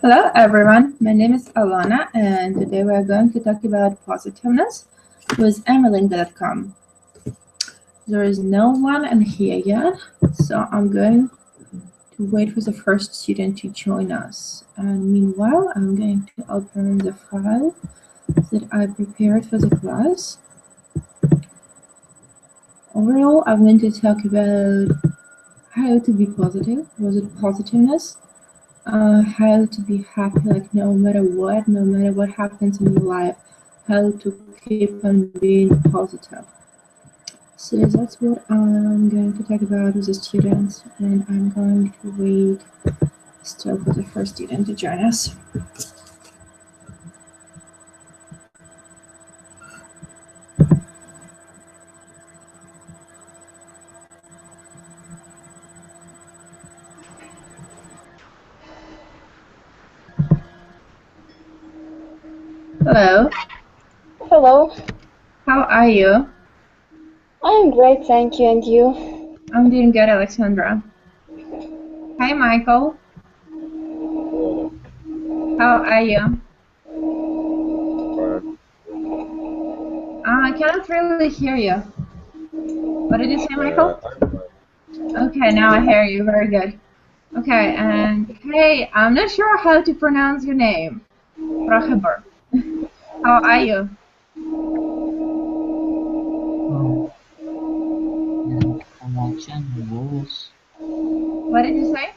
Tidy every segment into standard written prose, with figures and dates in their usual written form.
Hello everyone, my name is Alona and today we are going to talk about positiveness with Amilingo.com. There is no one in here yet, so I'm going to wait for the first student to join us. And meanwhile, I'm going to open the file that I prepared for the class. Overall, I'm going to talk about how to be positive, was it positiveness? How to be happy, like no matter what happens in your life, how to keep on being positive. So that's what I'm going to talk about with the students, and I'm going to wait still for the first student to join us. Hello. Hello. How are you? I'm great, thank you. And you? I'm doing good, Alexandra. Hi, Michael. How are you? I cannot really hear you. What did you say, Michael? Okay, now I hear you. Very good. Okay, and hey, I'm not sure how to pronounce your name. Rahabar. How are you? What did you say?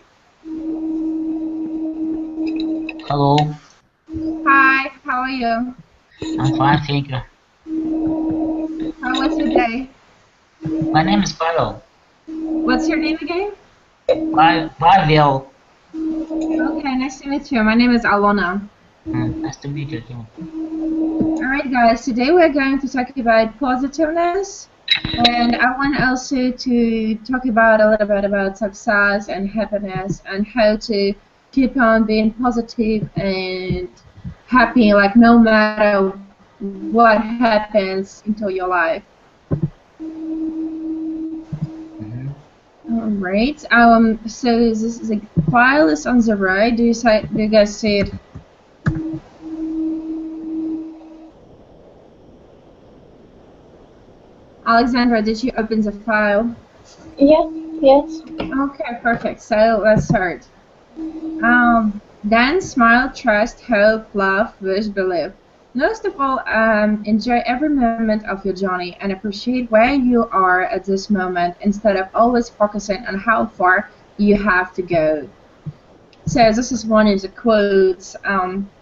Hello. Hi, how are you? I'm fine, thank you. How was your day? My name is Pavel. What's your name again? Pavel. Okay, nice to meet you. My name is Alona. Nice to meet you too. Alright guys, today we're going to talk about positiveness, and I want also to talk about a little bit about success and happiness and how to keep on being positive and happy, like no matter what happens into your life. Alright, so this is the file is on the right. Do you guys see it? Alexandra, did you open the file? Yes. Okay, perfect. So let's start. Dance, smile, trust, hope, love, wish, believe. Most of all, enjoy every moment of your journey and appreciate where you are at this moment instead of always focusing on how far you have to go. So this is one of the quotes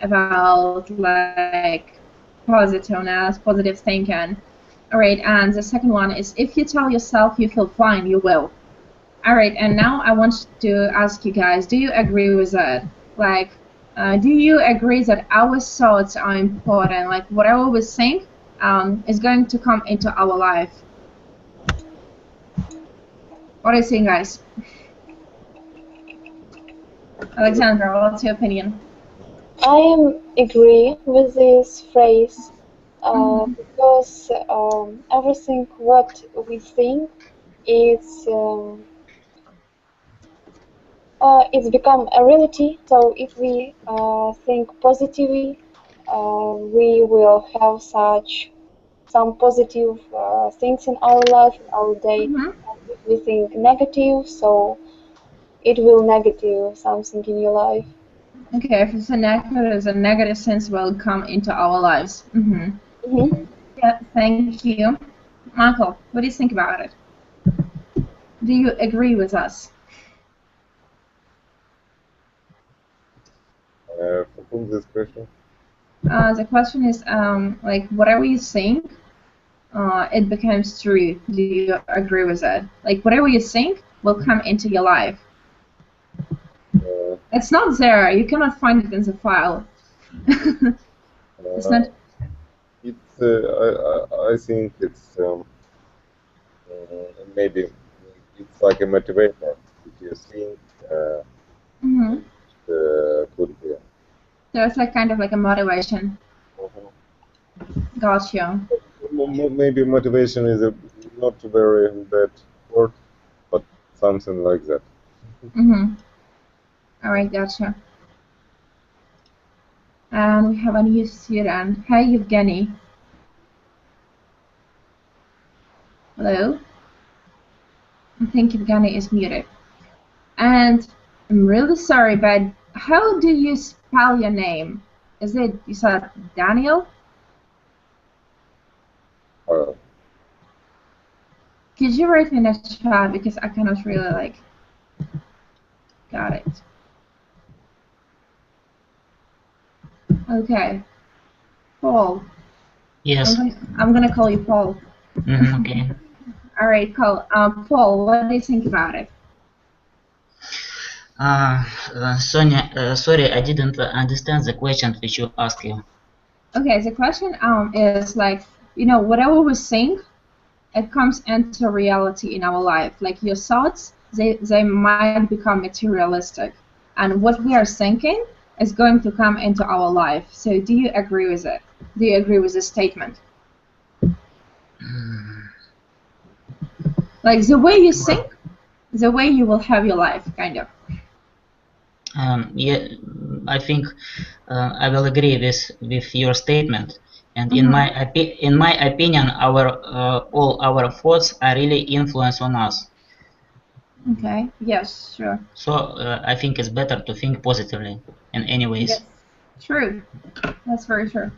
about like positiveness, positive thinking. All right, and the second one is if you tell yourself you feel fine, you will. All right, and now I want to ask you guys, do you agree with that? Like, do you agree that our thoughts are important? Like, whatever we think is going to come into our life. What do you think, guys? Alexandra, what's your opinion? I agree with this phrase because everything what we think is it's become a reality. So if we think positively, we will have some positive things in our life, in our day. If we think negative, so it will negative something in your life. Okay, if it's a negative sense will come into our lives. Yeah, thank you. Michael, what do you think about it? Do you agree with us? For whom this question? The question is, like, whatever you think, it becomes true. Do you agree with that? Like, whatever you think will come into your life. It's not there. You cannot find it in the file. It's not. It's. I think it's maybe it's like a motivator. If you think, could be. So it's like kind of like a motivation. Gotcha. Maybe motivation is not a very bad word, but something like that. All right, gotcha. And we have a new student. Hey, Evgeny. Hello. I think Evgeny is muted. And I'm really sorry, but how do you spell your name? Is it, you said Daniel? Could you write in the chat because I cannot really like got it. Okay. Paul. Yes. I'm gonna call you Paul. Okay. All right, Paul. Paul, what do you think about it? Sonia, sorry, I didn't understand the question which you asked you. Okay, the question is like, you know, whatever we think, it comes into reality in our life. Like your thoughts, they might become materialistic, and what we are thinking is going to come into our life. So, do you agree with it? Do you agree with this statement? Like the way you think, the way you will have your life, kind of. Yeah, I think I will agree with your statement. And in my opinion, all our thoughts are really influence on us. Okay. Yes. Sure. So I think it's better to think positively in any ways. Yes. True. That's very true.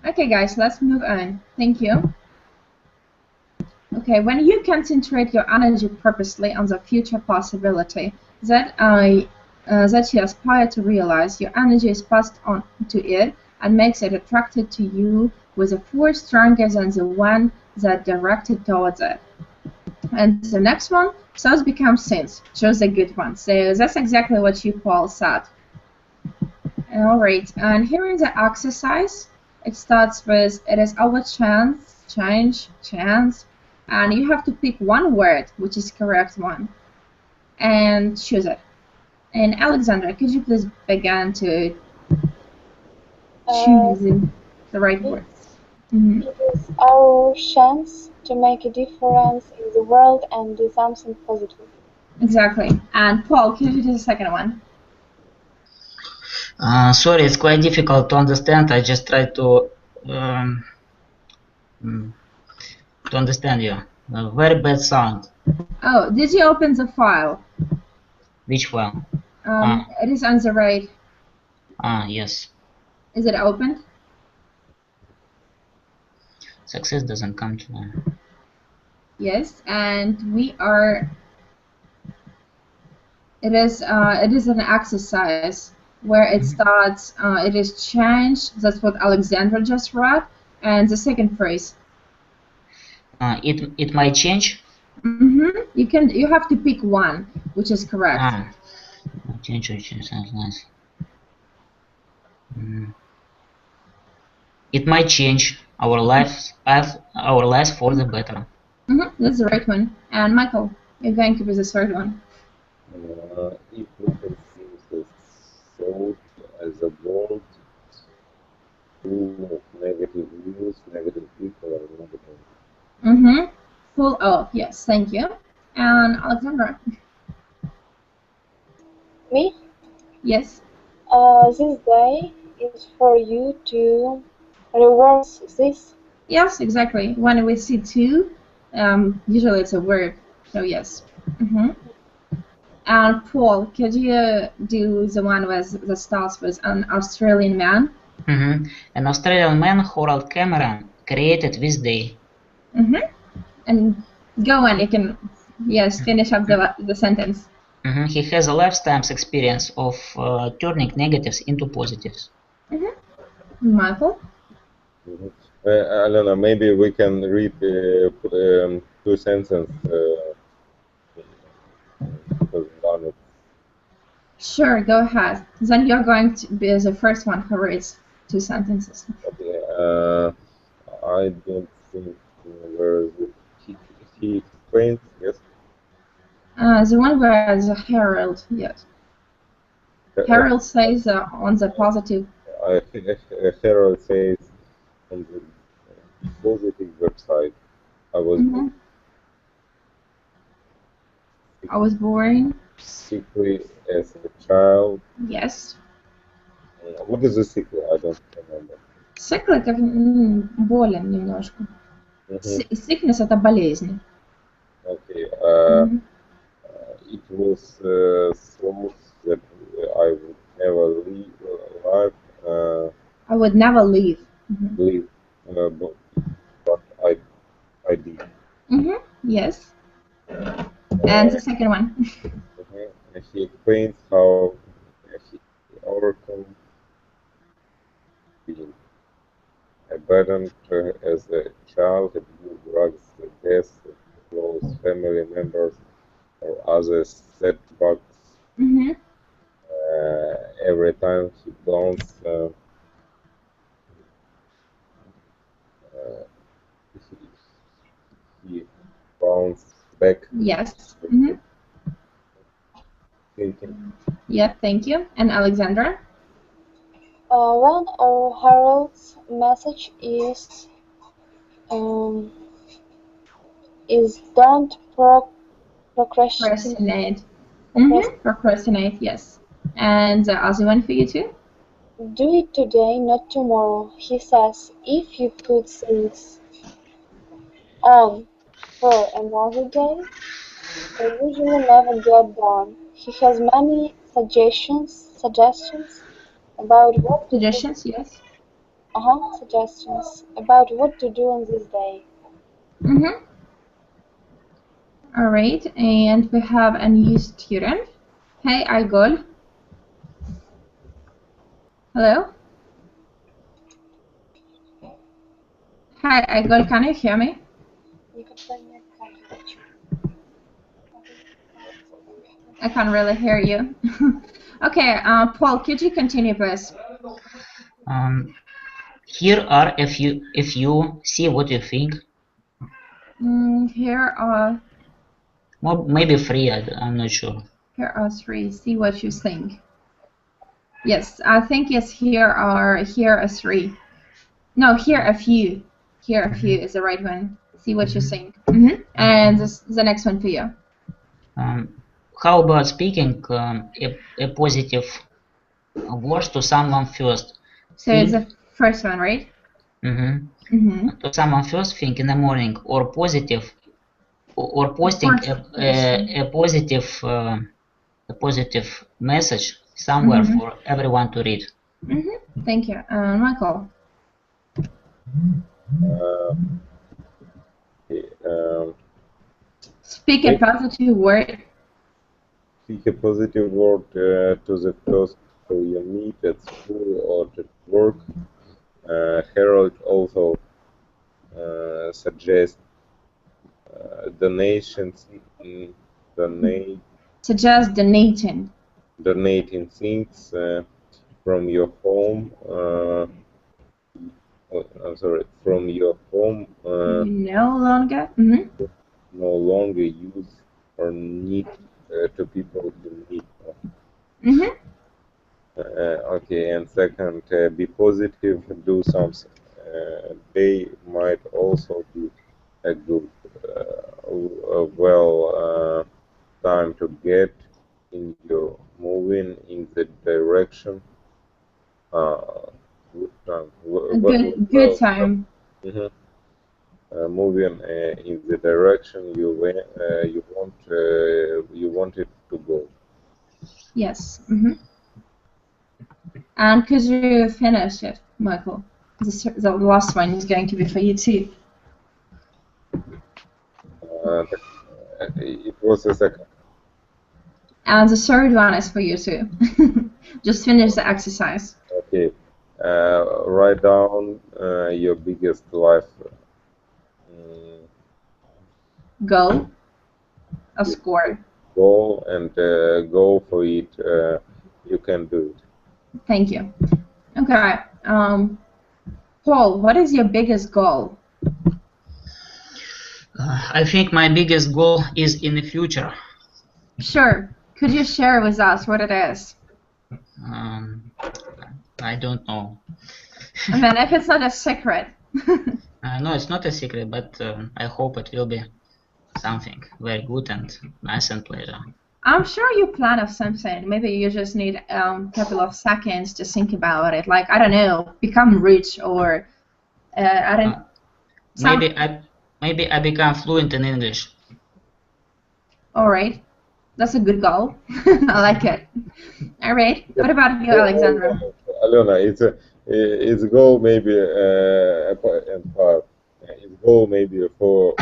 Okay, guys, let's move on. Thank you. Okay, when you concentrate your energy purposely on the future possibility that you aspire to realize, your energy is passed on to it and makes it attracted to you with a force stronger than the one that directed towards it. And the next one, thoughts become sins. Choose a good one. So that's exactly what you, Paul, said. All right, and here is the exercise. It starts with, it is our chance, chance, and you have to pick one word, which is correct one, and choose it. And Alexandra, could you please begin to choose the right word? It is our chance to make a difference in the world and do something positive. Exactly. And Paul, could you do the second one? Sorry, it's quite difficult to understand. I just try to understand you. Very bad sound. Oh, did you open the file? Which file? It is on the right. Yes. Is it opened? Success doesn't come to me. Yes, and we are. It is an exercise where it starts. It is changed. That's what Alexandra just read, and the second phrase. It might change. You have to pick one, which is correct. Change sounds nice. It might change our lives for the better. That's the right one. And Michael, you're going to be the third one. If we can see the thought as a world full of negative news, negative people, or negative. Full of, yes, thank you. And Alexandra. Me? Yes. This day is for you to reverse this. Yes, exactly. When we see two, usually it's a verb. So yes. And Paul, could you do the one that starts with an Australian man? An Australian man, Harold Cameron, created this day. And go on, you can, yes, finish up the sentence. He has a lifetime's experience of turning negatives into positives. Michael? Alona, maybe we can read two sentences. Sure, go ahead. Then you're going to be the first one who reads two sentences. Okay. I don't think where he explains. Yes. The one where the Herald, yes. Herald says on the positive. Herald says on the positive website, I was. I was born. sickly as a child. Yes. What is a sickly? I don't remember. Sickly как болен немножко. Mhm. Sickness это болезнь. Okay. Мгм. It was thought that I would never I would never leave. Mhm. live, but I did. Yes. And the second one. And he explains how he overcome being abandoned as a child, abuse, drugs, death, close family members, or other setbacks. Every time he bounced, he bounced back, Yes. thinking. Yeah, thank you. And Alexandra? One of Harold's message is don't procrastinate. Procrastinate. Procrastinate, yes. And the other one for you too? Do it today, not tomorrow. He says if you put things on for another day, they usually never get done. He has many suggestions about what to do. Suggestions, yes. Suggestions about what to do on this day. All right, and we have a new student. Hey, Igor. Hello? Hi, Igor, can you hear me? I can't really hear you. Okay, Paul, could you continue, please? Here are a few. See what you think. Here are. Well, maybe 3. I'm not sure. Here are 3. See what you think. Yes, I think yes. Here are 3. No, here a few. Here a few is the right one. See what you think. And the next one for you. How about speaking a positive word to someone first? So it's the first one, right? To someone first, think in the morning, or positive, or posting a positive message somewhere for everyone to read. Thank you, Michael. Speak a positive word. Speak a positive word to the first who you meet at school or at work. Harold also suggests donations. Suggest donating. Donating things from your home. From your home. No longer use or need to people who need. Okay, and second, be positive, do something. They might also be a good, time to get in your moving in the direction. Good time. Good time. Moving in the direction you want it to go. Yes. And could you finish it, Michael? The last one is going to be for you too. It was a second. And the third one is for you too. Just finish the exercise. Okay. Write down your biggest life goal, a score. Goal, and go for it. You can do it. Thank you. Okay. Paul, what is your biggest goal? I think my biggest goal is in the future. Sure. Could you share with us what it is? I don't know. I mean, if it's not a secret. No, it's not a secret, but I hope it will be something very good and nice and pleasant. I'm sure you plan of something. Maybe you just need a couple of seconds to think about it. Like, I don't know, become rich or I don't. Maybe I become fluent in English. All right, that's a good goal. I like it. All right. What about you, Alexandra? Alona, it's goal maybe and part. It's goal maybe for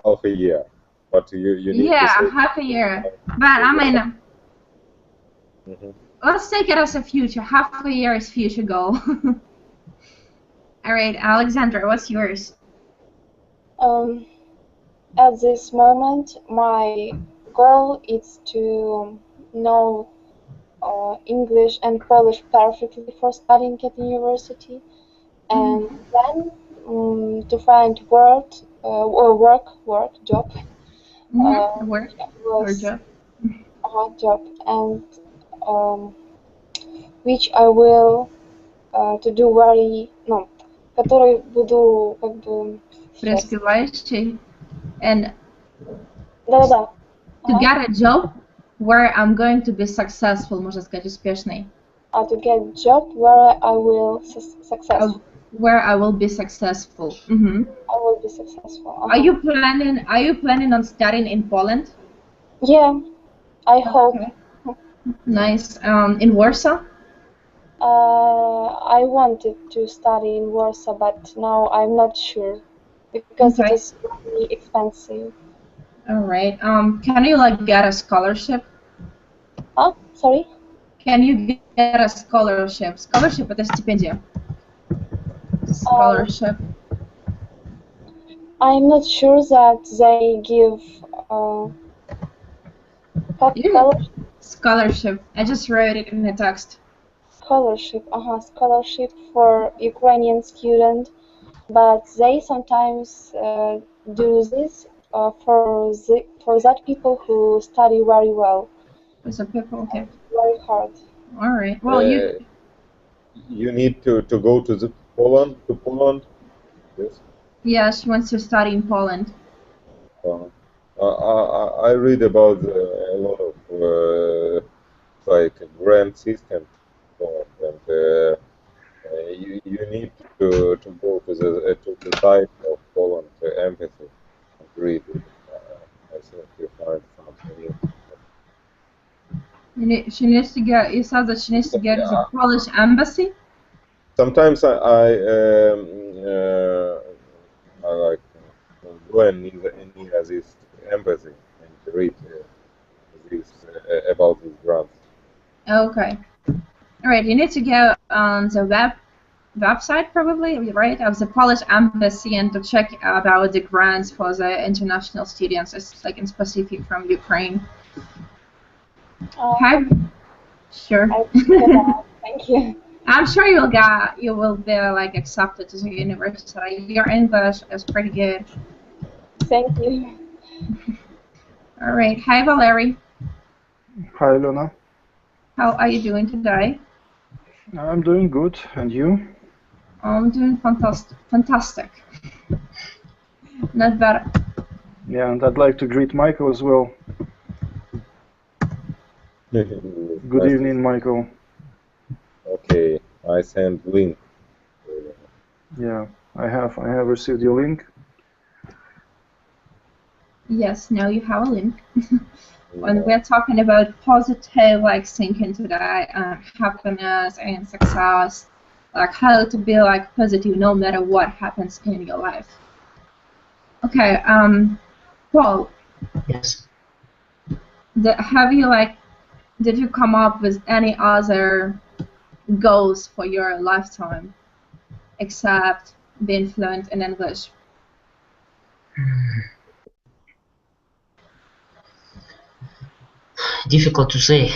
half a year, but you need to say half a year. But I mean, let's take it as a future. Half a year is future goal. All right, Alexandra, what's yours? At this moment, my goal is to know English and Polish perfectly for studying at the university, and then to find work job. Work or job. Job, and which I will to do который буду как бы преуспевающий and да. To get a job where I'm going to be successful, можно сказать, успешный. To get a job where I will successful. Where I will be successful. I will be successful. Are you planning on studying in Poland? Yeah, I hope. Nice. In Warsaw? I wanted to study in Warsaw, but now I'm not sure because it is really expensive. All right. Can you like get a scholarship? Sorry? Can you get a scholarship? Scholarship это стипендия. Scholarship. I'm not sure that they give scholarship. I just wrote it in the text. Scholarship. Scholarship for Ukrainian student, but they sometimes do this for that people who study very well. For some people, okay. Very hard. All right. Well, you need to go to Poland. Yes. Yeah, she wants to study in Poland. I read about a lot of like grant system, and you need to go to the site of Poland embassy and read it. I think you find something. She needs to get. You said that she needs to get to the Polish embassy. Sometimes I like go and near this embassy and read this about these grants. Okay. All right. You need to go on the website probably, right, of the Polish embassy and to check about the grants for the international students, it's like in specific from Ukraine. Sure. Thank you. I'm sure you will be like accepted to the university. Your English is pretty good. Thank you. All right. Hi, Valerie. Hi, Alona. How are you doing today? I'm doing good. And you? I'm doing fantastic. Not bad. Yeah, and I'd like to greet Michael as well. Good evening, Michael. Okay, I send link. Yeah, I have received your link. Yes, now you have a link. When we're talking about positive like thinking today, happiness and success, like how to be like positive no matter what happens in your life. Okay, Paul. Yes. Did you come up with any other goals for your lifetime except being fluent in English? Difficult to say.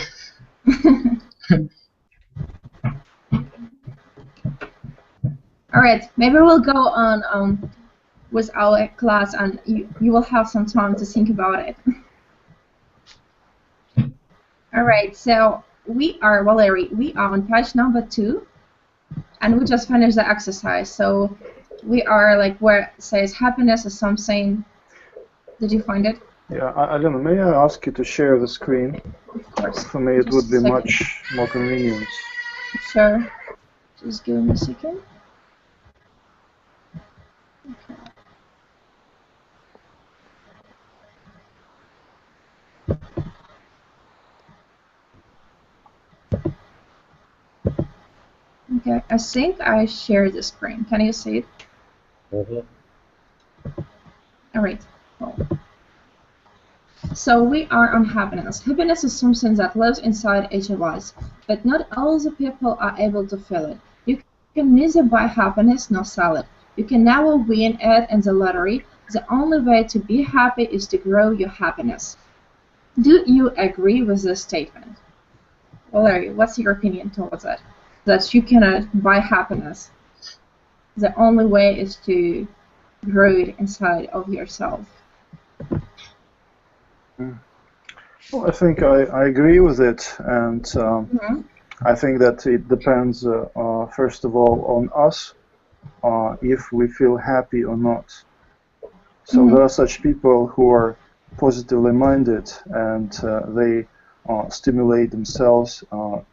All right, maybe we'll go on with our class, and you will have some time to think about it. All right, so Valerie, we are on page number 2, and we just finished the exercise. So we are like where it says happiness is something. Did you find it? Yeah, Alona, may I ask you to share the screen? Of course. For me, it Just would be a second. much more convenient. Sure. Just give me a second. Okay, I think I shared the screen. Can you see it? All right. Cool. So we are on happiness. Happiness is something that lives inside each of us, but not all the people are able to feel it. You can neither buy happiness nor sell it. You can never win it in the lottery. The only way to be happy is to grow your happiness. Do you agree with this statement? Valerie, what's your opinion towards it? That you cannot buy happiness. The only way is to grow it inside of yourself. Well, I think I agree with it, and I think that it depends, first of all, on us, if we feel happy or not. So there are such people who are positively minded, and they stimulate themselves to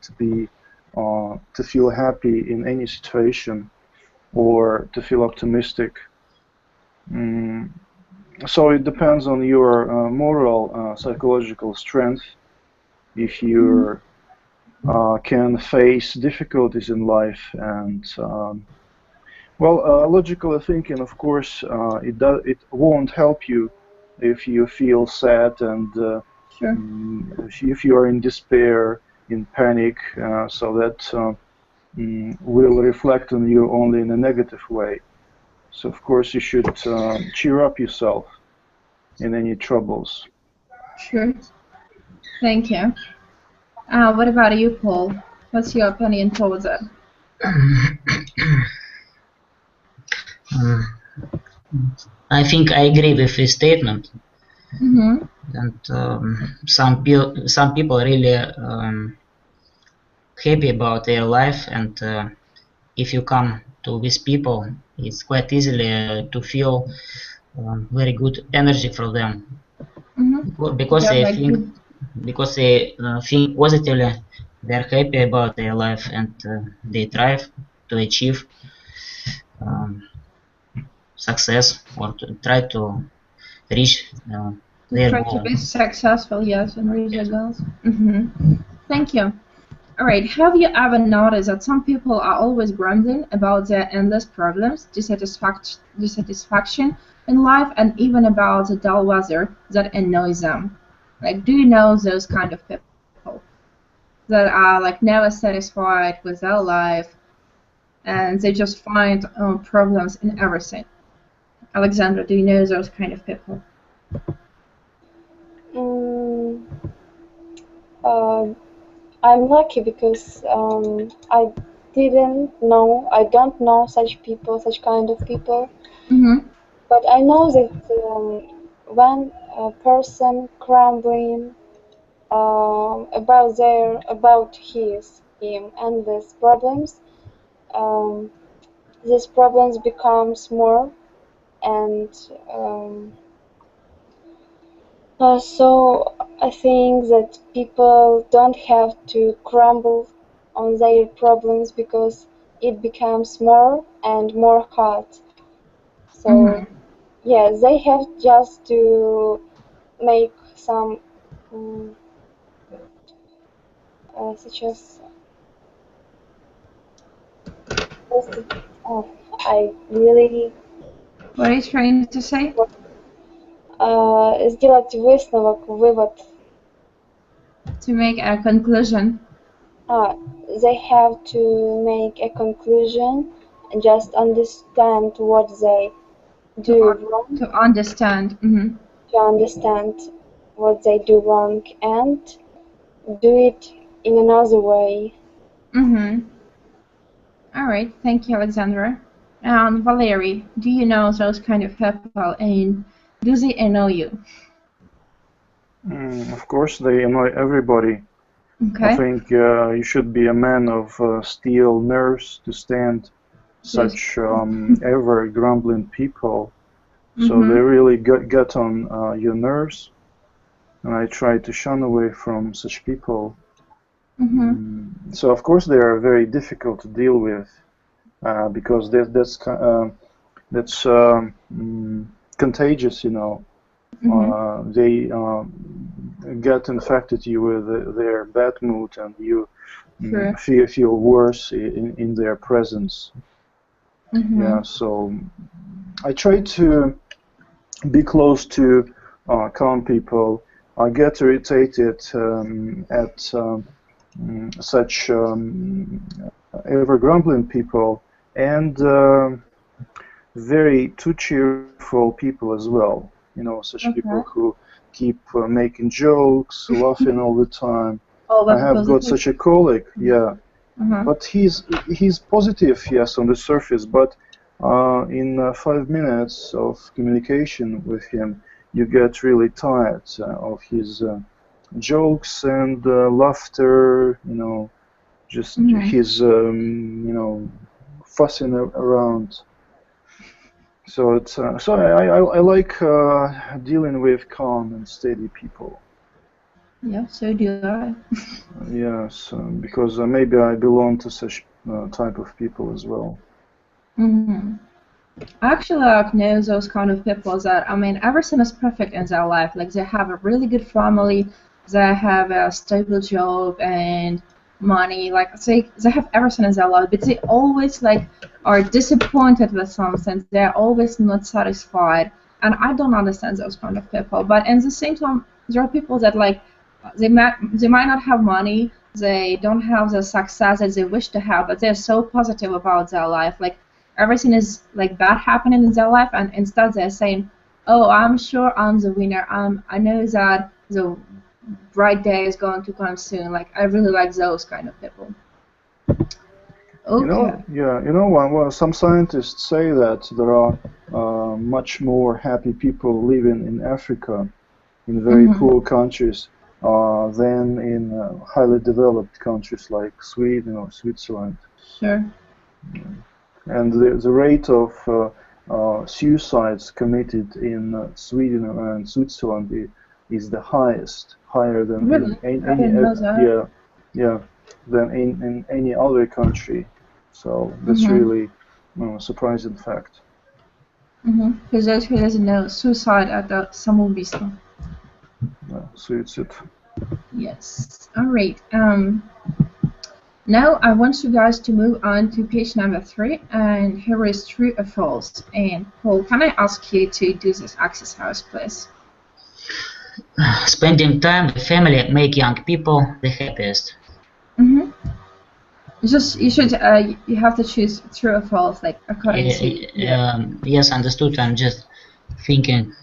feel happy in any situation, or to feel optimistic. So it depends on your moral, psychological strength. If you can face difficulties in life, and well, logically thinking, of course, it won't help you if you feel sad and Sure. if you are in despair, in panic. So that will reflect on you only in a negative way. So of course you should cheer up yourself in any troubles. Sure. Thank you. What about you, Paul? What's your opinion towards it? I think I agree with his statement. Mm-hmm. And some people really happy about their life, and if you come to with people, it's quite easily to feel very good energy from them, because Yeah, they like think think positively. They're happy about their life, and they try to achieve success, or to try to reach their try to goal. be successful, yes, and reach your goals. Thank you. All right. Have you ever noticed that some people are always grumbling about their endless problems, dissatisfaction in life, and even about the dull weather that annoys them? Like, do you know those kind of people that are like never satisfied with their life, and they just find problems in everything? Alexandra, do you know those kind of people? I'm lucky because I don't know such people, such kind of people. But I know that when a person grumbling about him endless problems, these problems becomes more, and so I think that people don't have to grumble on their problems, because it becomes more and more hard. So yeah, they have just to make some such as I really What are you trying to say? сделать вывод. To make a conclusion. They have to make a conclusion and just understand what they do wrong. To understand. To understand what they do wrong and do it in another way. All right. Thank you, Alexandra. Valerie, do you know those kind of people, and do they annoy you? Of course, they annoy everybody. Okay. I think you should be a man of steel nerves to stand such ever grumbling people. So they really get on your nerves, and I try to shun away from such people. Mm-hmm. So of course they are very difficult to deal with because that's contagious, you know. Mm-hmm. They get infected you with their bad mood, and you feel worse in their presence. Mm-hmm. Yeah, so I try to be close to calm people. I get irritated at such ever grumbling people, and very too cheerful people as well. You know, such people who keep making jokes, laughing all the time. I have got such a colleague, yeah. But he's positive, yes, on the surface, but in 5 minutes of communication with him, you get really tired of his jokes and laughter, you know, just his, you know, fussing around. So it's so I like dealing with calm and steady people. Yeah, so do I. Yes, because maybe I belong to such type of people as well. Mm-hmm. I actually know those kind of people that, I mean, everything is perfect in their life. Like, they have a really good family, they have a stable job and money. Like, they have everything in their life, but they always, like, are disappointed with something. They're always not satisfied. And I don't understand those kind of people. But at the same time, there are people that, like, they might not have money, they don't have the success that they wish to have, but they're so positive about their life. Like, everything is like bad happening in their life, and instead they're saying, "Oh, I'm sure I'm the winner. I know that the bright day is going to come soon." Like, I really like those kind of people. Okay. You know, yeah, you know, well, some scientists say that there are much more happy people living in Africa, in very poor countries, than in highly developed countries like Sweden or Switzerland. Sure. And the rate of suicides committed in Sweden and Switzerland is the highest, higher than really? in than in any other country. So that's really surprising fact. For those who doesn't know, suicide это самоубийство. Suicide. Yes. All right. Now I want you guys to move on to page number 3, and here is true or false. And Paul, can I ask you to do this exercise, please? Spending time with family make young people the happiest. Just you should you have to choose true or false, like according to. Yes, understood. I'm just thinking.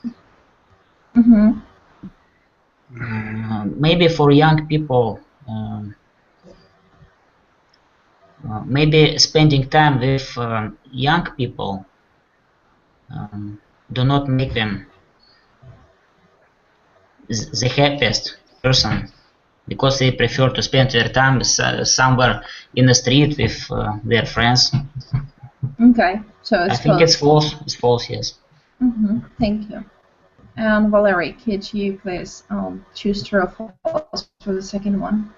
Maybe for young people. Maybe spending time with young people do not make them the happiest person, because they prefer to spend their time somewhere in the street with their friends. Okay, so it's I think it's false. It's false, yes. Thank you. And Valerie, could you please choose true or false for the second one?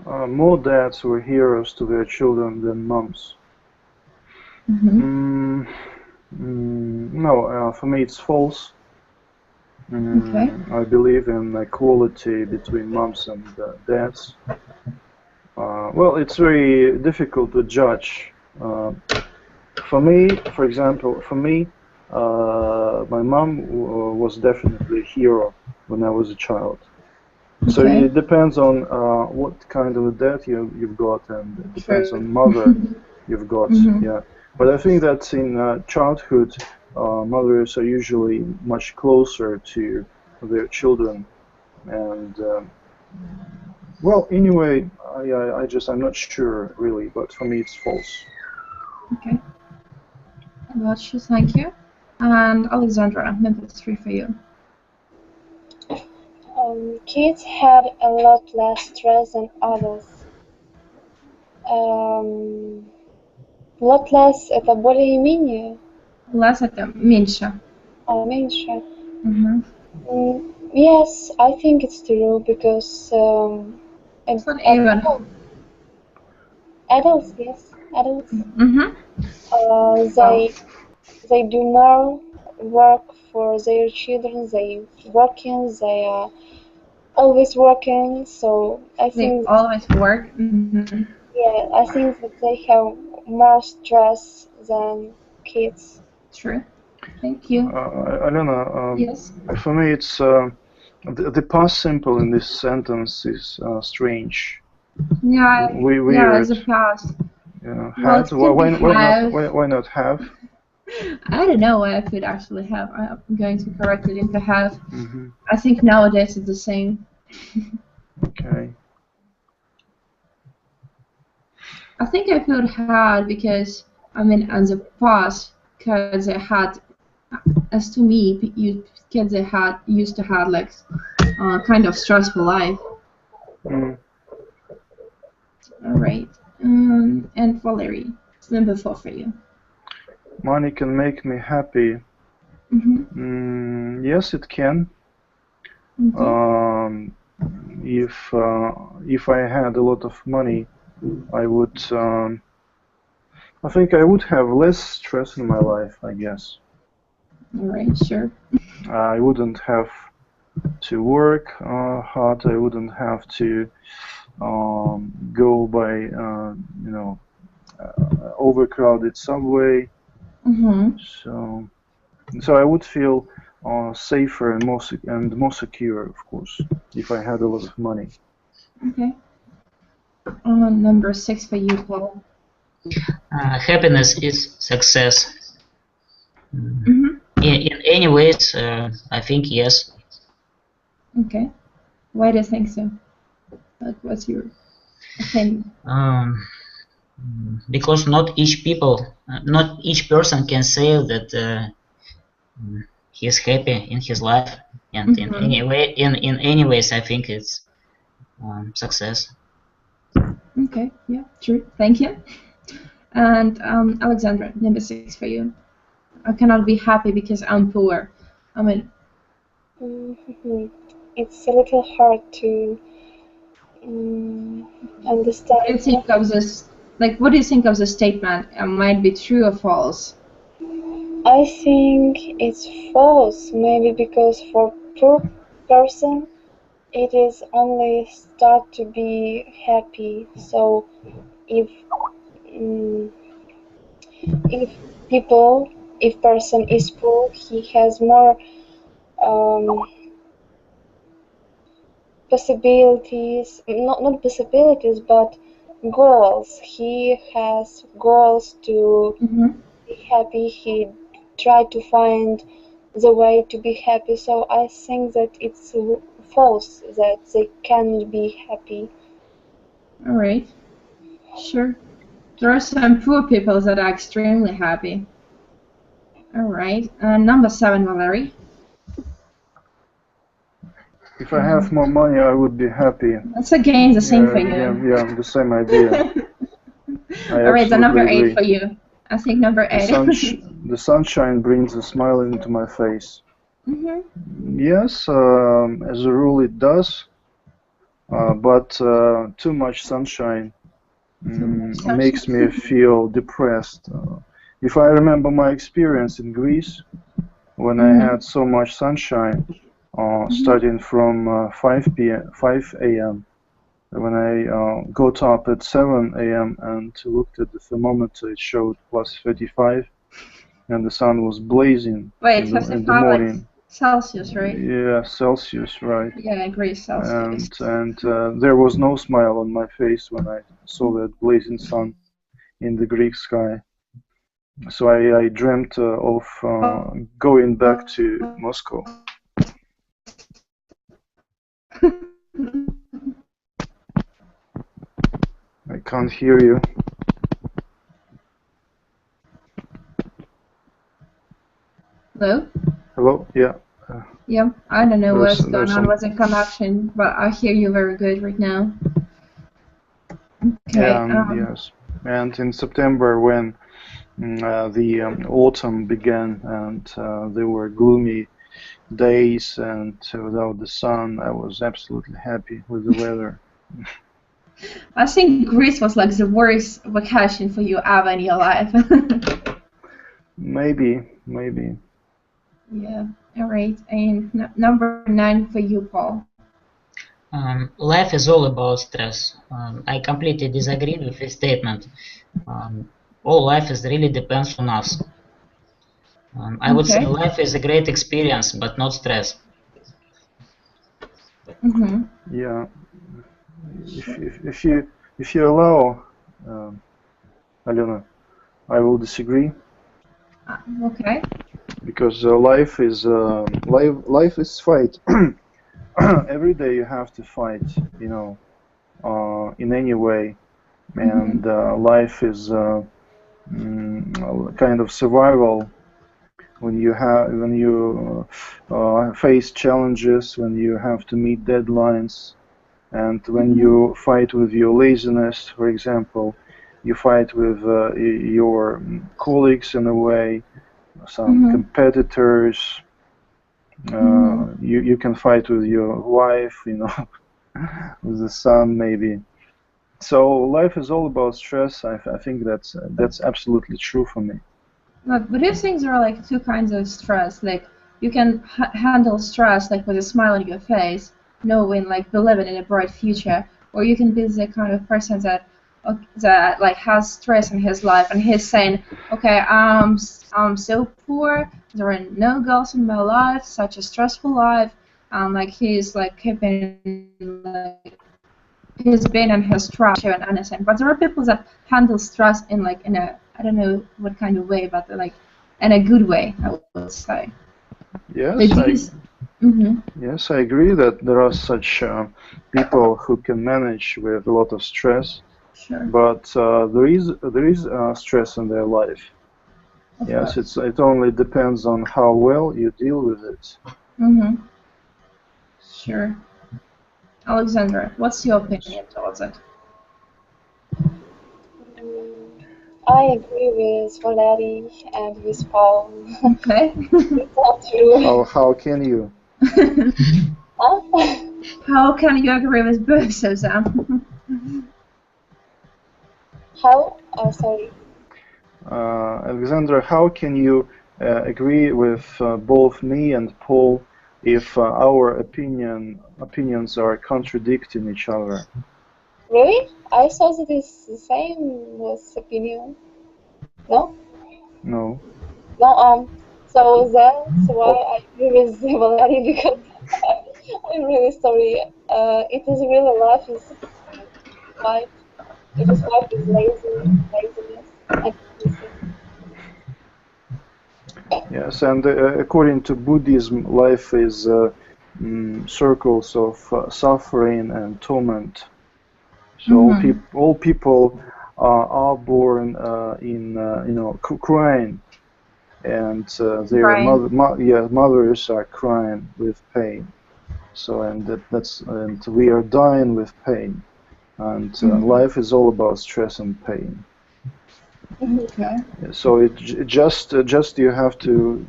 More dads were heroes to their children than moms. No, for me it's false. Okay. I believe in equality between moms and dads. Well, it's very difficult to judge. For me, for example, my mom was definitely a hero when I was a child. So it depends on what kind of a dad you've got, and it depends on mother you've got. Yeah, but I think that in childhood, mothers are usually much closer to their children, and well, anyway, I'm not sure really, but for me it's false. Okay. Got you. Thank you. And Alexandra, number 3 for you. Kids had a lot less stress than others. Lot less это более-менее. Less это меньше. Меньше. Yes, I think it's true because It's not even. adults, yes, adults, Mm-hmm. they do more work for their children. They working, they are always working. So I They think, always work. Mm-hmm. yeah, I think that they have more stress than kids. True. Thank you. Alona, Yes. for me it's the past simple in this sentence is strange. Yeah. Yeah, it's Weird. a past. Yeah, Well, had. it could be have. Why not have? I don't know what I could actually have. I'm going to correct it into have. Mm-hmm. I think nowadays it's the same. Okay. I think I could had because I mean, in the past, because I had, as to me, kids they had used to have like kind of stressful life. Mm. All right. And Valerie, it's number 4 for you. Money can make me happy. Mm-hmm. Yes, it can. Okay. If I had a lot of money, I would. I think I would have less stress in my life, I guess. All right, sure. I wouldn't have to work hard. I wouldn't have to go by, overcrowded subway. Mm-hmm. So I would feel safer and more secure, of course, if I had a lot of money. Okay. Number 6 for you, Paul. Happiness is success. Mm-hmm. In any ways, I think yes. Okay. Why do you think so? Like, what's your opinion? Because not each person can say that he's happy in his life, and in any ways, I think it's success. Okay. Yeah. True. Thank you. And Alexandra, number 6 for you. I cannot be happy because I'm poor. I mean, It's a little hard to understand. what do you think of this? Like, what do you think of the statement? It might be true or false. I think it's false, maybe because for poor person it is only start to be happy. So if if person is poor, he has more possibilities, not possibilities, but goals. He has goals to be happy. He tried to find the way to be happy. So I think that it's false that they can be happy. All right. Sure. There are some poor people that are extremely happy. All right. Number 7, Valerie. If I have more money, I would be happy. That's again the same for you. Yeah, the same idea. All right, the number 8 for you. I think number 8. The sunshine brings a smile into my face. Yes, as a rule it does, but too much sunshine makes me feel depressed. If I remember my experience in Greece, when I had so much sunshine, starting from 5 a.m. When I got up at 7 a.m. and looked at the thermometer, it showed plus 35, and the sun was blazing in the morning. Like Celsius, right? Yeah, Celsius, right. Yeah, Greece, Celsius. And there was no smile on my face when I saw that blazing sun in the Greek sky. So I dreamt of going back to Moscow. I can't hear you. Hello? Hello? Yeah. Yeah, I don't know what's going on with the connection, but I hear you very good right now. Okay. Yes. And in September, when the autumn began and there were gloomy days and without the sun. I was absolutely happy with the weather. I think Greece was like the worst vacation for you ever in your life. Maybe. Yeah, all right. And number 9 for you, Paul. Life is all about stress. I completely disagree with this statement. All life is really depends on us. I would say life is a great experience, but not stress. Yeah. If you allow, Alona, I will disagree. Okay. Because life is fight. Every day you have to fight, in any way, and life is kind of survival. When you face challenges, when you have to meet deadlines, and when you fight with your laziness, for example, you fight with your colleagues in a way, some competitors. You can fight with your wife, with the son maybe. So life is all about stress. I think that's absolutely true for me. But do you think there are like 2 kinds of stress? Like you can handle stress like with a smile on your face, knowing like believing in a bright future, or you can be the kind of person that like has stress in his life and he's saying, okay, I'm so poor, there are no goals in my life, such a stressful life, and like he's like keeping like he's been in his trash and anything. But there are people that handle stress in like in a, I don't know what kind of way, but like in a good way, I would say. Yes, yes, I agree that there are such people who can manage with a lot of stress. Sure. But there is stress in their life. Yes, it only depends on how well you deal with it. Sure. Alexandra, what's your opinion towards it? I agree with Valerie and with Paul. Okay. It's not true. How can you? How can you agree with both, Susan? How? Oh, sorry. Alexandra, how can you agree with both me and Paul if our opinions are contradicting each other? Really? I thought that it's the same with opinion. No? No. No, so that's why I agree with Valerie, because I'm really sorry. It is really life is fight. It is life is laziness. Yes, and according to Buddhism, life is circles of suffering and torment. So all people are born in crying, and their mothers are crying with pain. So and we are dying with pain, and life is all about stress and pain. Okay. So it just you have to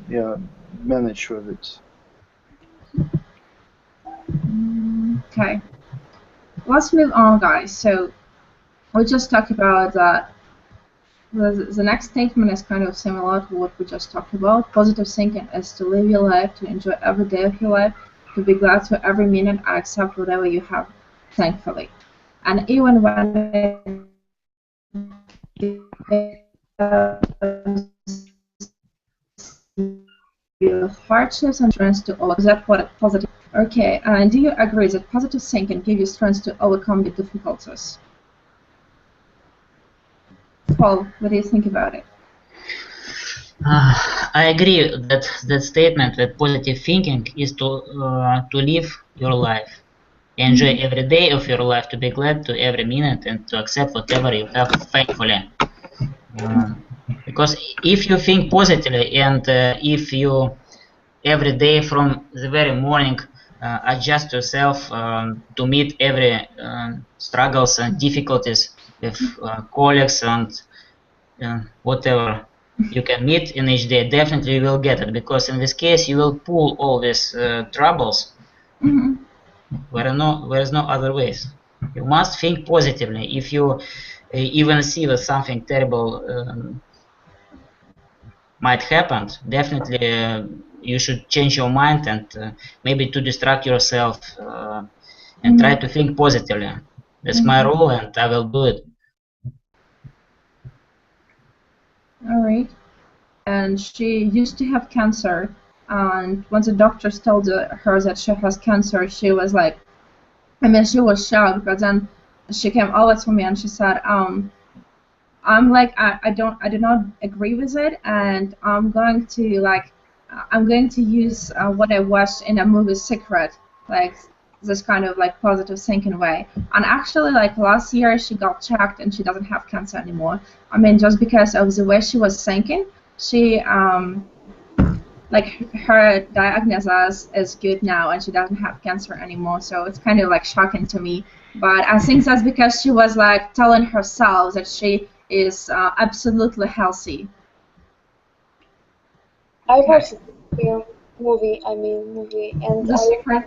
manage with it. Okay. Let's move on, guys. So we just talked about that. The next statement is kind of similar to what we just talked about. Positive thinking is to live your life, to enjoy every day of your life, to be glad for every minute, and accept whatever you have, thankfully. And even when your hardships and strengths to overcome. That's what positive. Okay, and do you agree that positive thinking gives you strength to overcome the difficulties? Paul, what do you think about it? I agree that statement that positive thinking is to live your life, enjoy every day of your life, to be glad to every minute, and to accept whatever you have thankfully. Because if you think positively and if you every day from the very morning adjust yourself to meet every struggles and difficulties with colleagues and whatever, you can meet in each day, definitely you will get it, because in this case you will pull all these troubles. There is no other ways. You must think positively. If you even see that something terrible might happen, definitely you should change your mind and maybe to distract yourself and try to think positively. That's my role, and I will do it. All right. And she used to have cancer, and when the doctors told her that she has cancer, she was like, I mean, she was shocked, but then she came always to me and she said, I'm like, I do not agree with it, and I'm going to use what I watched in a movie Secret, like this kind of like positive thinking way. And actually, like last year, she got checked and she doesn't have cancer anymore. I mean, just because of the way she was thinking, she like her diagnosis is good now and she doesn't have cancer anymore. So it's kind of like shocking to me. But I think that's because she was like telling herself that she is absolutely healthy. I watched the movie, and The Secret.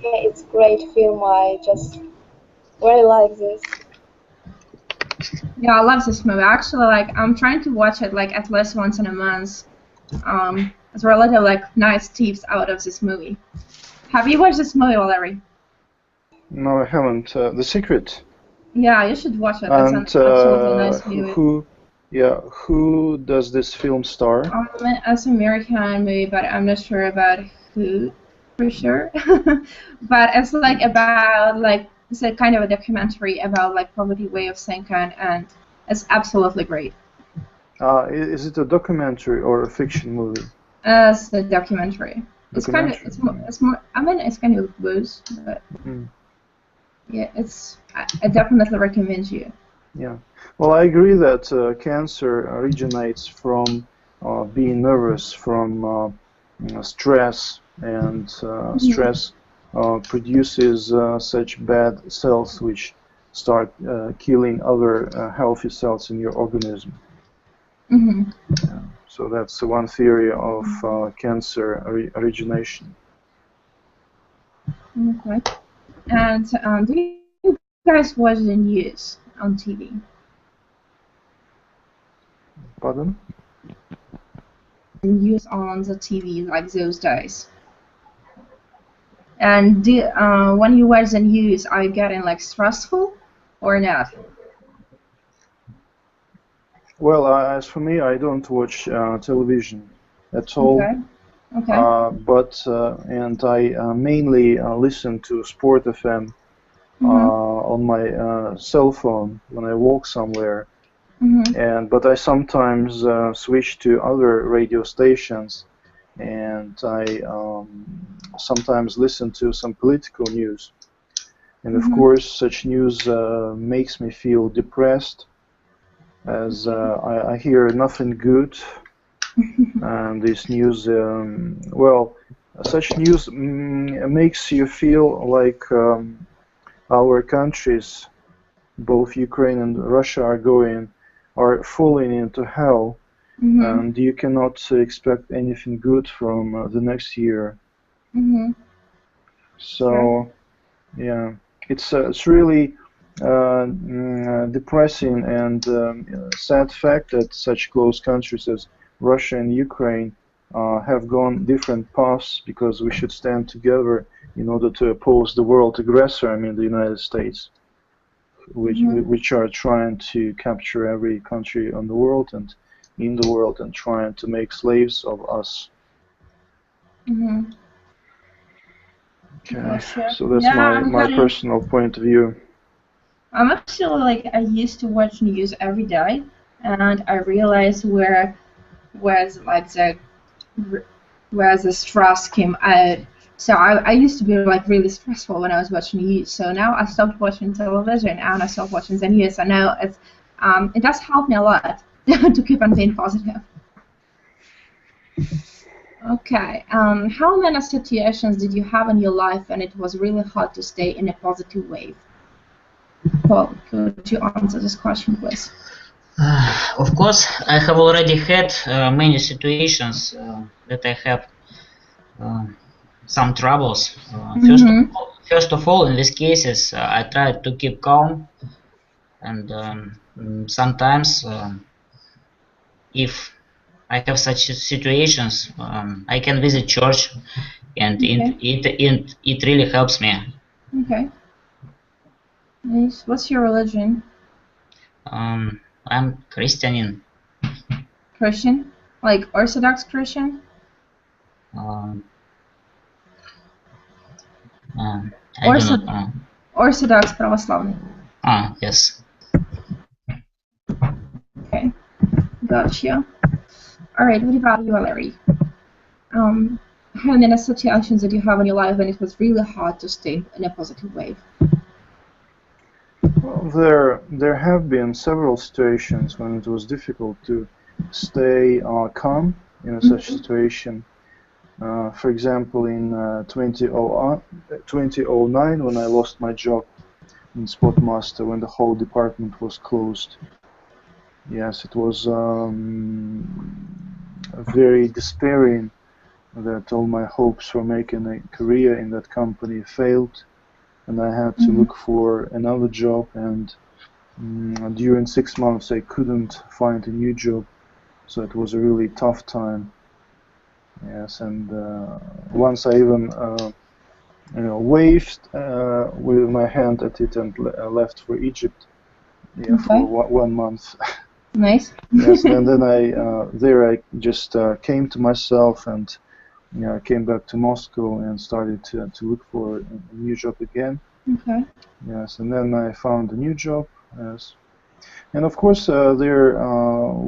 Yeah, it's a great film. I just very like this. Yeah, I love this movie. Actually, like I'm trying to watch it like at least once in a month. It's relatively like nice tips out of this movie. Have you watched this movie, Valerie? No, I haven't. The Secret. Yeah, you should watch it. And It's an absolutely nice movie. who does this film star? It's an American movie, but I'm not sure about who for sure. But it's like about like it's a kind of a documentary about like poverty way of thinking, and it's absolutely great. Is it a documentary or a fiction movie? It's a documentary. It's kind of it's more. I mean, it's kind of booze, but yeah, I definitely recommend you. Yeah. Well, I agree that cancer originates from being nervous, from stress, and stress produces such bad cells which start killing other healthy cells in your organism. Yeah. So that's one theory of cancer origination. Okay. And do you guys watch the news on TV? Pardon? The news on the TV like those days. And when you watch the news, are you getting like stressful or not? Well, as for me, I don't watch television at all. Okay. Okay. And I mainly listen to Sport FM on my cell phone when I walk somewhere. But I sometimes switch to other radio stations, and I sometimes listen to some political news. And of course, such news makes me feel depressed, as I hear nothing good. And this news, well, such news makes you feel like our countries, both Ukraine and Russia, are falling into hell, and you cannot expect anything good from the next year. So, yeah, it's really depressing and sad fact that such close countries as Russia and Ukraine have gone different paths, because we should stand together in order to oppose the world aggressor, I mean the United States, which are trying to capture every country on the world and in the world and trying to make slaves of us. Okay, so that's my personal point of view. I'm actually like I used to watch news every day, and I realized where the stress came out. So I used to be like really stressful when I was watching news. So now I stopped watching television and I stopped watching the news. And now it does help me a lot to keep on being positive. Okay. How many situations did you have in your life and it was really hard to stay in a positive wave? Paul, could you answer this question, please? Of course, I have already had many situations that I have some troubles. First of all, in these cases, I try to keep calm, and sometimes, if I have such situations, I can visit church, and it really helps me. Okay. Nice. What's your religion? I'm Christian. Christian? Like Orthodox Christian? I do not know. Orthodox православный. Yes. Okay. Gotcha. Alright, what about you, Larry? How many situations did you have in your life when it was really hard to stay in a positive way? Well, there have been several situations when it was difficult to stay calm in such situation. For example, in 2009, when I lost my job in Spotmaster, when the whole department was closed. Yes, it was very despairing that all my hopes for making a career in that company failed, and I had to look for another job, and during 6 months I couldn't find a new job, so it was a really tough time. Yes, and once I even waved with my hand at it and left for Egypt, for 1 month. Nice. Yes, and then I just came to myself, and came back to Moscow and started to look for a new job again. Okay. Yes, and then I found a new job. Yes, and of course there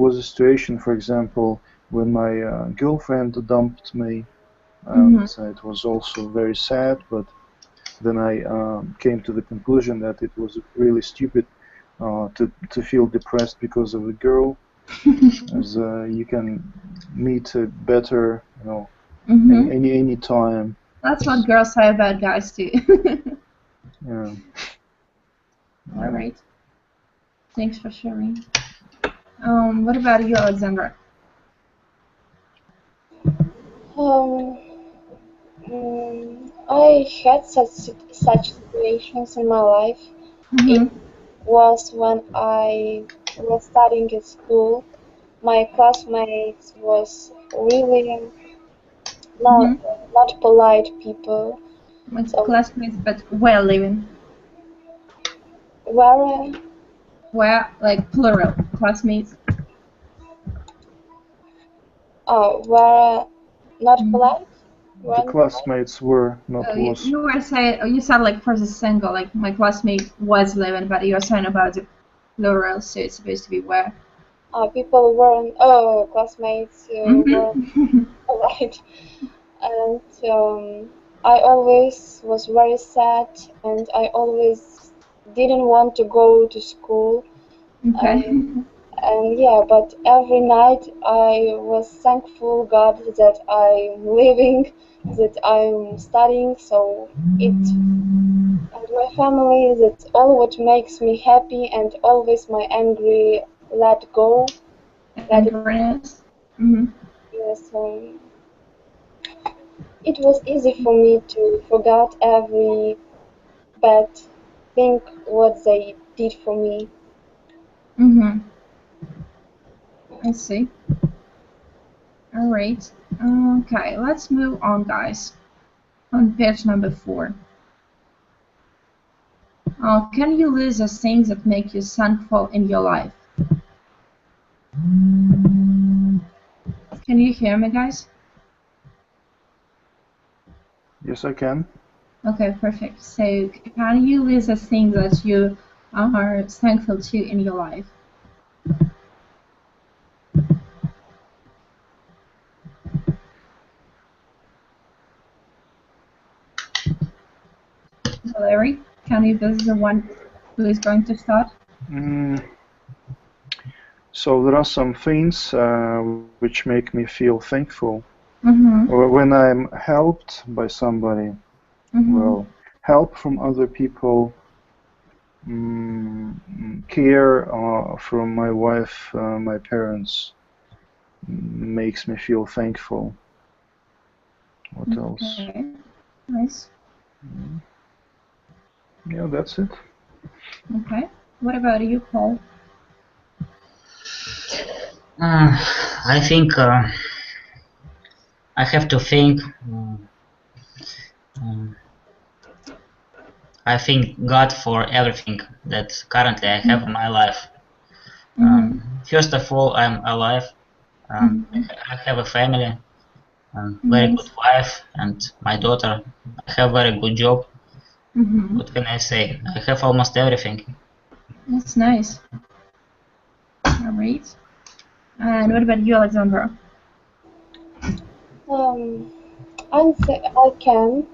was a situation, for example, when my girlfriend dumped me. So it was also very sad, but then I came to the conclusion that it was really stupid to feel depressed because of a girl, as you can meet a better, any time. That's what girls say about guys too. Yeah. All right. Thanks for sharing. What about you, Alexandra? I had such situations in my life. It was when I was studying at school. My classmates was really not polite people. My classmates, but well living. Were like plural classmates. Were not polite. The classmates were not was. You were saying, you said like for the single, like my classmate was living, but you're saying about the plural, so it's supposed to be where. People weren't. Classmates weren't polite, and I always was very sad, and I always didn't want to go to school. Okay. And yeah, but every night I was thankful God that I'm living, that I'm studying, so and my family, that's all what makes me happy, and always my angry let go. Angriness. Yes, it was easy for me to forget every bad thing what they did for me. I see. All right. Okay, let's move on, guys. On page number 4. Can you list the things that make you thankful in your life? Can you hear me, guys? Yes, I can. Okay, perfect. So, can you list the things that you are thankful to in your life? Larry, can you be the one who is going to start? So there are some things which make me feel thankful. Or when I'm helped by somebody. Well, help from other people care from my wife, my parents, makes me feel thankful. What else? Okay. Nice. Yeah, that's it. Okay. What about you, Paul? I think I have to think. I thank God for everything that currently I have in my life. First of all, I'm alive. I have a family, very good wife, and my daughter. I have a very good job. What can I say? I have almost everything. That's nice. All right. And what about you, Alexandra? I can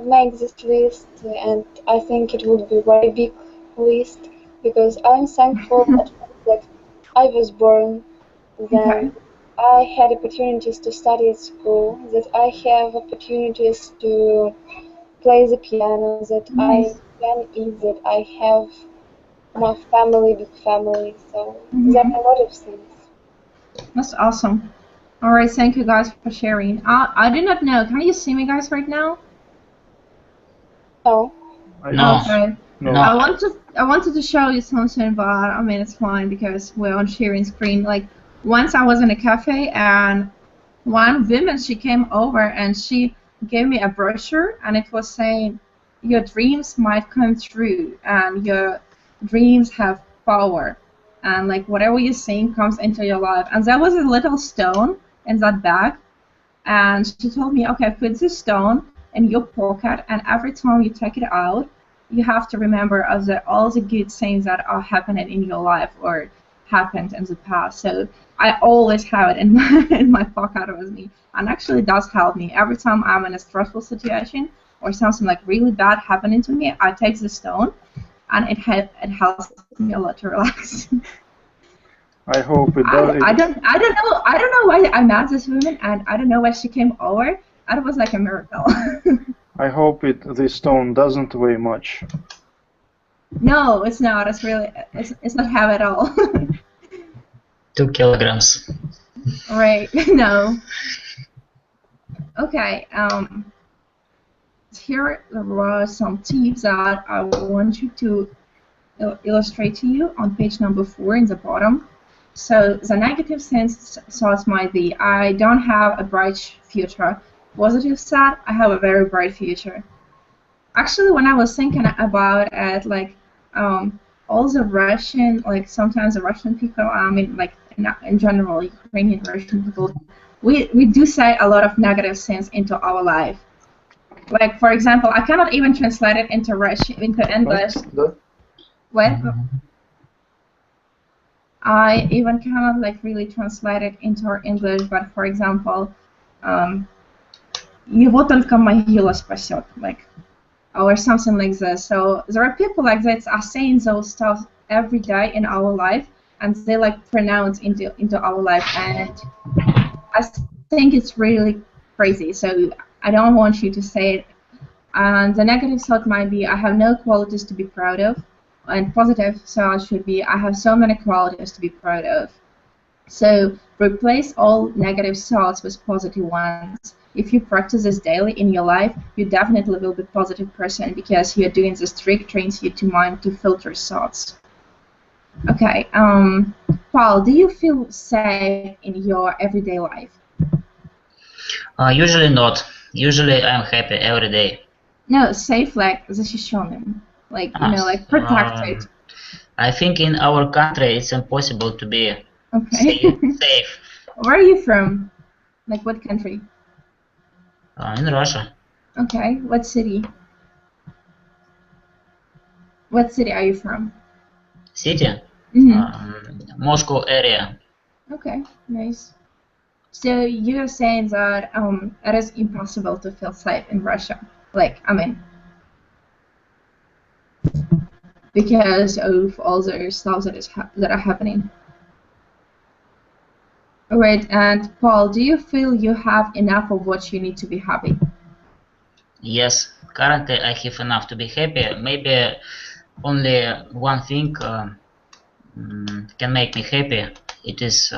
make this list, and I think it would be a very big list, because I'm thankful that I was born, then I had opportunities to study at school, that I have opportunities to play the piano, that I can eat, that I have my family, big family, so there are a lot of things. That's awesome. All right, thank you guys for sharing. I did not know. Can you see me, guys, right now? No. No. Okay. No. I wanted to show you something, but I mean it's fine because we're on sharing screen. Like once I was in a cafe and one woman, she came over and she gave me a brochure and it was saying your dreams might come true and your dreams have power and like whatever you think comes into your life. And there was a little stone in that bag and she told me, okay, put this stone in your pocket and every time you take it out you have to remember all the good things that are happening in your life or happened in the past. So I always have it in my pocket with me, and actually it does help me every time I'm in a stressful situation or something like really bad happening to me. I take the stone, and it helps me a lot to relax. I hope it does. I don't know why I met this woman, and I don't know why she came over. And it was like a miracle. I hope this stone doesn't weigh much. No, it's not. It's not heavy at all. 2 kilograms. Right. No. Okay. Here are some tips that I want you to illustrate to you on page number 4 in the bottom. So the negative thoughts might be, I don't have a bright future. Positive thought, I have a very bright future. Actually, when I was thinking about it, like all the Russian, like sometimes the Russian people, I mean, like in general, Ukrainian Russian people, we do say a lot of negative things into our life. Like for example, I cannot even translate it into Russian, into English. What? I even cannot like really translate it into English. But for example, его только могила спасет, like, or something like this. So there are people like that are saying those stuff every day in our life, and they like pronounce into our life, and I think it's really crazy. So I don't want you to say it. And the negative thought might be, I have no qualities to be proud of, and positive thought should be, I have so many qualities to be proud of. So replace all negative thoughts with positive ones. If you practice this daily in your life, you definitely will be a positive person because you're doing this trick trains you to mind to filter thoughts. Okay, Paul, do you feel safe in your everyday life? Usually not. Usually I'm happy every day. No, safe like защищенным, like you know, like protected. I think in our country it's impossible to be safe. Where are you from? Like what country? In Russia. Okay, what city? What city are you from? City? Moscow area. Okay, nice. So you're saying that it is impossible to feel safe in Russia, like I mean, because of all the stuff that are happening. Alright, and Paul, do you feel you have enough of what you need to be happy? Yes, currently I have enough to be happy. Maybe only one thing can make me happy, it is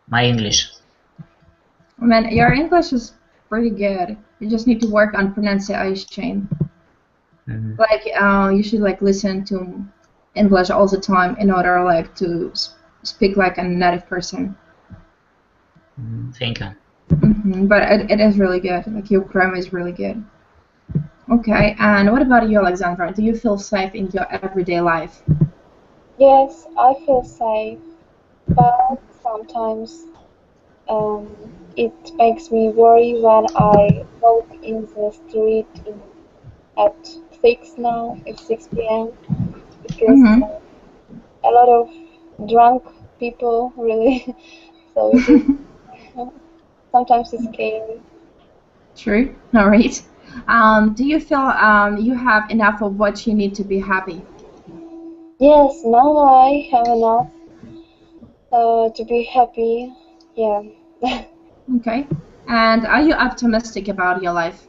my English. Man, your English is pretty good. You just need to work on pronunciation. Like you should like listen to English all the time in order like to speak like a native person. Thank you. But it is really good. Like your grammar is really good. Okay, and what about you, Alexandra? Do you feel safe in your everyday life? Yes, I feel safe, but sometimes it makes me worry when I walk in the street at 6 now, it's 6 p.m. because a lot of drunk people, really, so it is, sometimes it's scary. True. All right. Do you feel you have enough of what you need to be happy? Yes, now I have enough to be happy. Yeah. Okay. And are you optimistic about your life?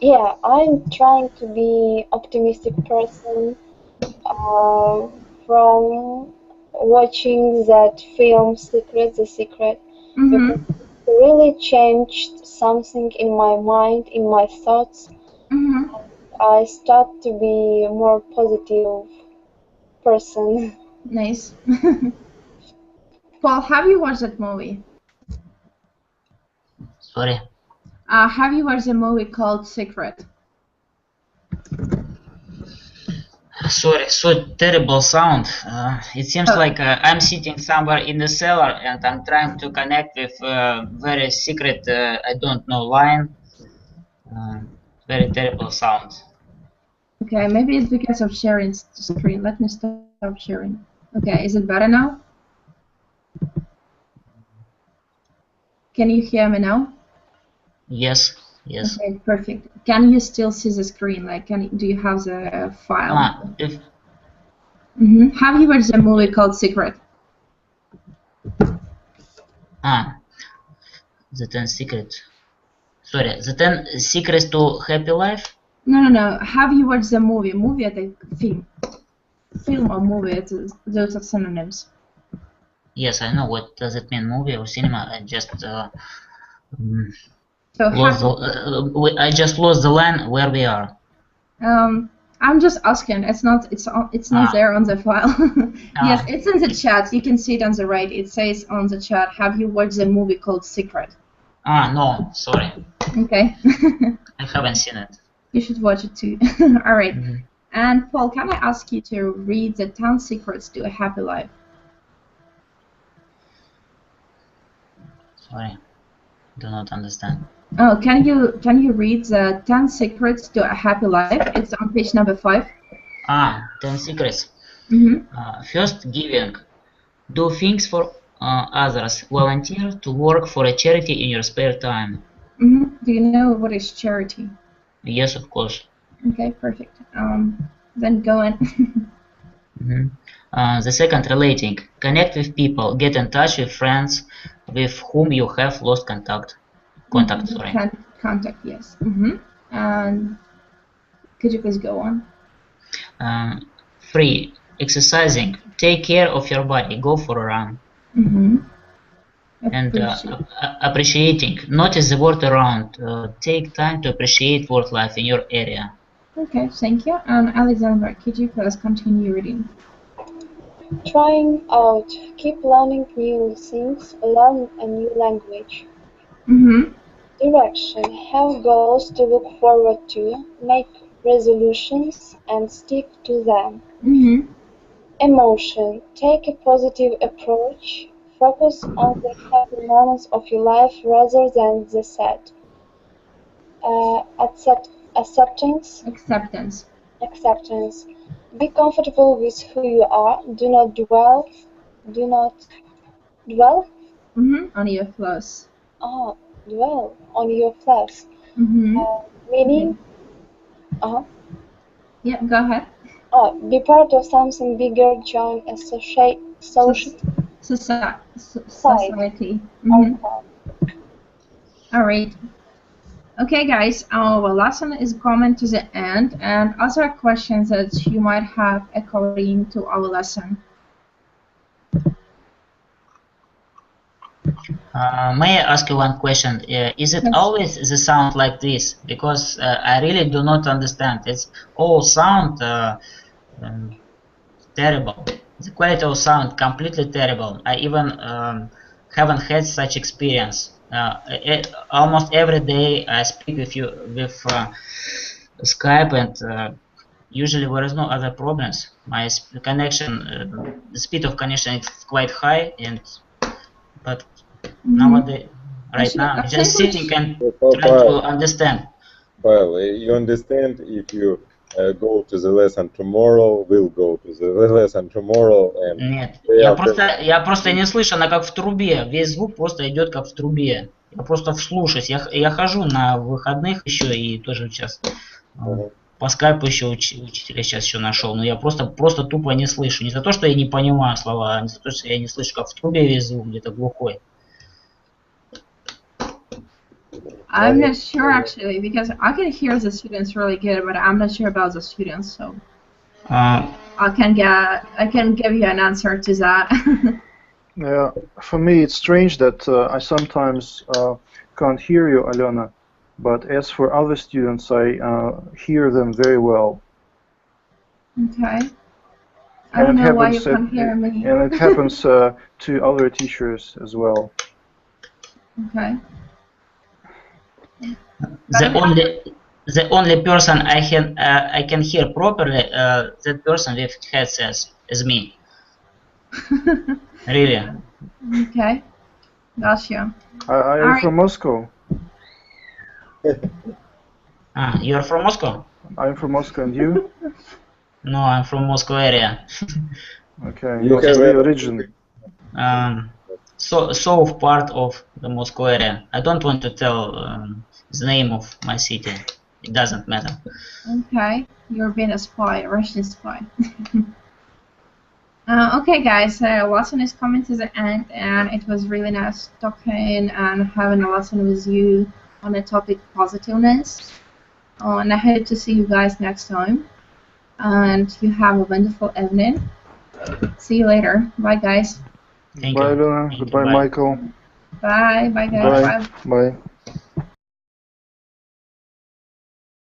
Yeah, I'm trying to be optimistic person from watching that film The Secret, because it really changed something in my mind, in my thoughts. I start to be a more positive person. Nice. Paul, have you watched that movie? Sorry? Have you watched a movie called Secret? Sorry, so terrible sound. It seems like I'm sitting somewhere in the cellar and I'm trying to connect with very secret, I don't know, line. Very terrible sound. Okay, maybe it's because of sharing the screen. Let me stop sharing. Okay, is it better now? Can you hear me now? Yes, yes. Okay, perfect. Can you still see the screen? Like, do you have the file? Have you watched a movie called Secret? The 10 secrets. Sorry, the 10 secrets to happy life? No. Have you watched the movie? Movie это film. Film or movie, those are synonyms. Yes, I know. What does it mean, movie or cinema? I just I just lost the line where we are. I'm just asking. It's not there on the file. Yes, it's in the chat. You can see it on the right. It says on the chat, have you watched a movie called Secret? No, sorry. Okay. I haven't seen it. You should watch it too. All right. And Paul, can I ask you to read the 10 secrets to a happy life? Sorry, do not understand. Oh, can you read the 10 secrets to a happy life? It's on page number 5. 10 secrets. First, giving. Do things for others. Volunteer to work for a charity in your spare time. Do you know what is charity? Yes, of course. Okay, perfect. Then go on. The second, relating. Connect with people. Get in touch with friends with whom you have lost contact. Sorry. Contact, yes. And could you please go on? 3, exercising. Take care of your body. Go for a run. And appreciating. Notice the world around. Take time to appreciate world life in your area. Okay, thank you. And Alexandra, could you please continue reading? Trying out. Keep learning new things. Learn a new language. Direction. Have goals to look forward to. Make resolutions and stick to them. Emotion. Take a positive approach. Focus on the happy moments of your life rather than the sad. Acceptance. Be comfortable with who you are. Do not dwell. On your flaws. Dwell on your flaws. Meaning. Yeah, go ahead. Be part of something bigger. Join a society. All right. Okay, guys, our lesson is coming to the end, and other questions that you might have according to our lesson. May I ask you one question? Is it Yes. always the sound like this? Because I really do not understand. It's all sound terrible. The quality of sound completely terrible. I even haven't had such experience. Almost every day I speak with you with Skype, and usually there is no other problems. My connection, the speed of connection is quite high, but nowadays, right now, I'm just sitting and trying to understand. Well, you understand if you go to the lesson tomorrow, we'll go to the lesson tomorrow, and Нет, day я after- просто не слышу, она как в трубе, весь звук просто идет как в трубе. Я просто вслушаюсь, я хожу на выходных еще и тоже сейчас по скайпу еще учителя сейчас еще нашел, но я просто тупо не слышу. Не за то, что я не понимаю слова, а не за то, что я не слышу, как в трубе весь звук, где-то глухой. I'm not sure actually, because I can hear the students really good, but I'm not sure about the students, so I can give you an answer to that. Yeah, for me it's strange that I sometimes can't hear you, Alona, but as for other students, I hear them very well. Okay. I don't know why you can't hear me. And it happens to other teachers as well. Okay. The only person I can hear properly that person with headsets is me. Really. Okay. Gotcha. I am from Moscow. You're from Moscow? I'm from Moscow, and you? No, I'm from Moscow area. Okay. What's the origin? South part of the Moscow area. I don't want to tell the name of my city. It doesn't matter. Okay, you're being a spy, a Russian spy. Okay, guys, lesson is coming to the end, and it was really nice talking and having a lesson with you on the topic positiveness. And I hope to see you guys next time. And you have a wonderful evening. See you later. Bye, guys. Thank Bye, you. Luna. Goodbye, Michael. Bye. Bye, guys. Bye. Bye.